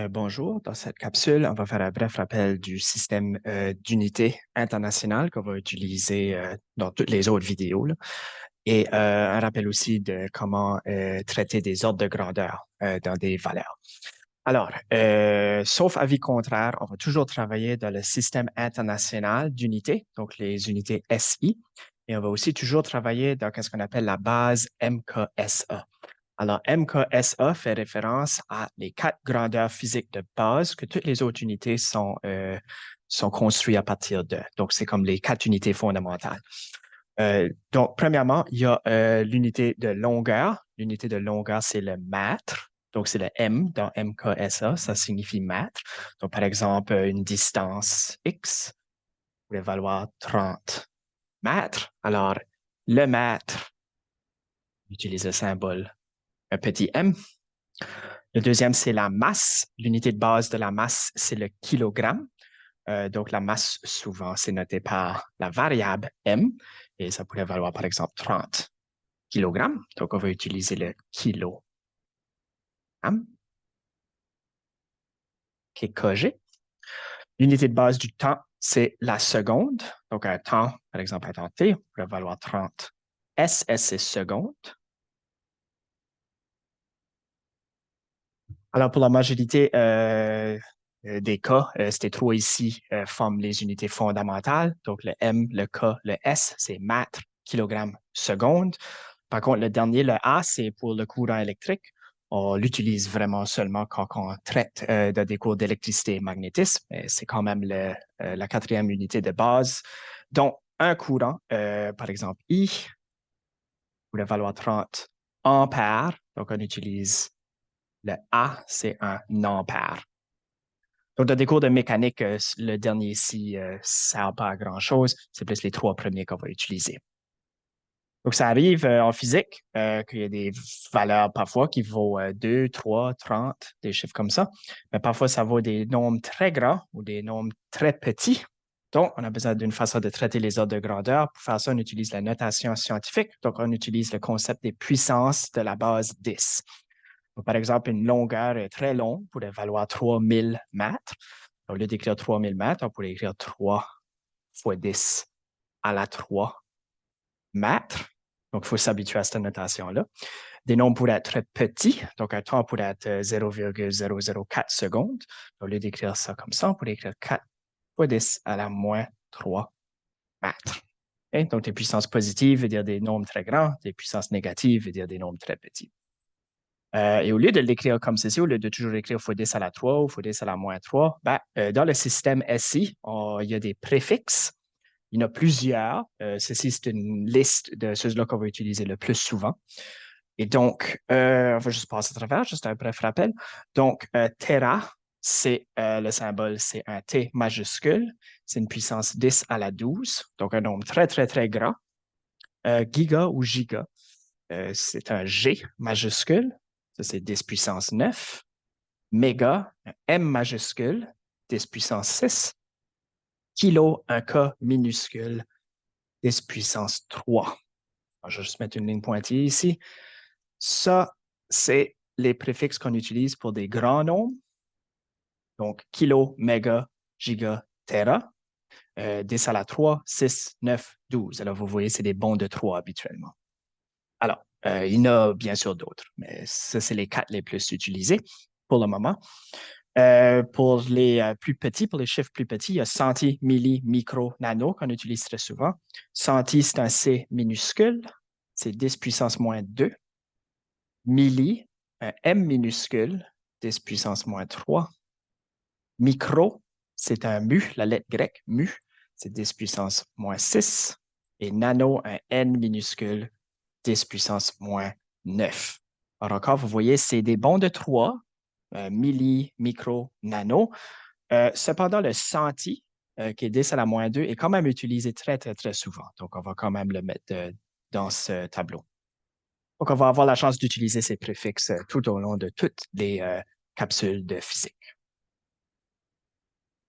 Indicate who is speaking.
Speaker 1: Bonjour, dans cette capsule, on va faire un bref rappel du système d'unité internationale qu'on va utiliser dans toutes les autres vidéos, là. Et un rappel aussi de comment traiter des ordres de grandeur dans des valeurs. Alors, sauf avis contraire, on va toujours travailler dans le système international d'unités, donc les unités SI, et on va aussi toujours travailler dans ce qu'on appelle la base MKSA. Alors, MKSA fait référence à les 4 grandeurs physiques de base que toutes les autres unités sont construites à partir de. Donc, c'est comme les 4 unités fondamentales. Donc, premièrement, il y a l'unité de longueur. L'unité de longueur, c'est le mètre. Donc, c'est le M dans MKSA, ça signifie mètre. Donc, par exemple, une distance X pourrait valoir 30 mètres. Alors, le mètre utilise le symbole un petit m. Le deuxième, c'est la masse. L'unité de base de la masse, c'est le kilogramme. Donc, la masse, souvent, c'est noté par la variable m, et ça pourrait valoir, par exemple, 30 kilogrammes. Donc, on va utiliser le kilogramme, qui est kg. L'unité de base du temps, c'est la seconde. Donc, un temps, par exemple, un temps t, pourrait valoir 30 s. S, c'est seconde. Alors, pour la majorité des cas, ces trois ici forment les unités fondamentales. Donc, le M, le K, le S, c'est mètre, kilogramme, seconde. Par contre, le dernier, le A, c'est pour le courant électrique. On l'utilise vraiment seulement quand on traite de des cours d'électricité et magnétisme. C'est quand même la 4e unité de base. Donc, un courant, par exemple, I, pourrait valoir 30 ampères. Donc, on utilise le A, c'est un ampère. Donc, dans des cours de mécanique, le dernier ici ne sert pas à grand-chose. C'est plus les 3 premiers qu'on va utiliser. Donc, ça arrive en physique qu'il y a des valeurs parfois qui vaut 2, 3, 30, des chiffres comme ça. Mais parfois, ça vaut des nombres très grands ou des nombres très petits. Donc, on a besoin d'une façon de traiter les ordres de grandeur. Pour faire ça, on utilise la notation scientifique. Donc, on utilise le concept des puissances de la base 10. Donc, par exemple, une longueur très longue pourrait valoir 3000 mètres. Au lieu d'écrire 3000 mètres, on pourrait écrire 3 fois 10 à la 3 mètres. Donc, il faut s'habituer à cette notation-là. Des nombres pourraient être très petits. Donc, un temps pourrait être 0,004 secondes. Au lieu d'écrire ça comme ça, on pourrait écrire 4 fois 10 à la moins 3 mètres. Okay? Donc, des puissances positives veut dire des nombres très grands. Des puissances négatives veut dire des nombres très petits. Et au lieu de l'écrire comme ceci, au lieu de toujours écrire x10 à la 3 ou x10 à la moins 3, dans le système SI, il y a des préfixes. Il y en a plusieurs. Ceci, c'est une liste de ceux-là qu'on va utiliser le plus souvent. Et donc, on va juste passer à travers, juste un bref rappel. Donc, Tera, c'est le symbole, c'est un T majuscule. C'est une puissance 10 à la 12, donc un nombre très, très, très grand. Giga ou giga, c'est un G majuscule. Ça, c'est 10 puissance 9. Méga, un M majuscule, 10 puissance 6. Kilo, un K minuscule, 10 puissance 3. Alors, je vais juste mettre une ligne pointillée ici. Ça, c'est les préfixes qu'on utilise pour des grands nombres. Donc, kilo, méga, giga, tera. 10 à la 3, 6, 9, 12. Alors, vous voyez, c'est des bons de 3 habituellement. Alors, il y en a bien sûr d'autres, mais ça, c'est les 4 les plus utilisés pour le moment. Pour les plus petits, pour les chiffres plus petits, il y a centi, milli, micro, nano qu'on utilise très souvent. Centi, c'est un C minuscule, c'est 10 puissance moins 2. Milli, un M minuscule, 10 puissance moins 3. Micro, c'est un mu, la lettre grecque, mu, c'est 10 puissance moins 6. Et nano, un N minuscule, 10 puissance moins 9. Alors encore, vous voyez, c'est des bons de 3, milli, micro, nano. Cependant, le centi, qui est 10 à la moins 2, est quand même utilisé très, très, très souvent. Donc, on va quand même le mettre dans ce tableau. Donc, on va avoir la chance d'utiliser ces préfixes tout au long de toutes les capsules de physique.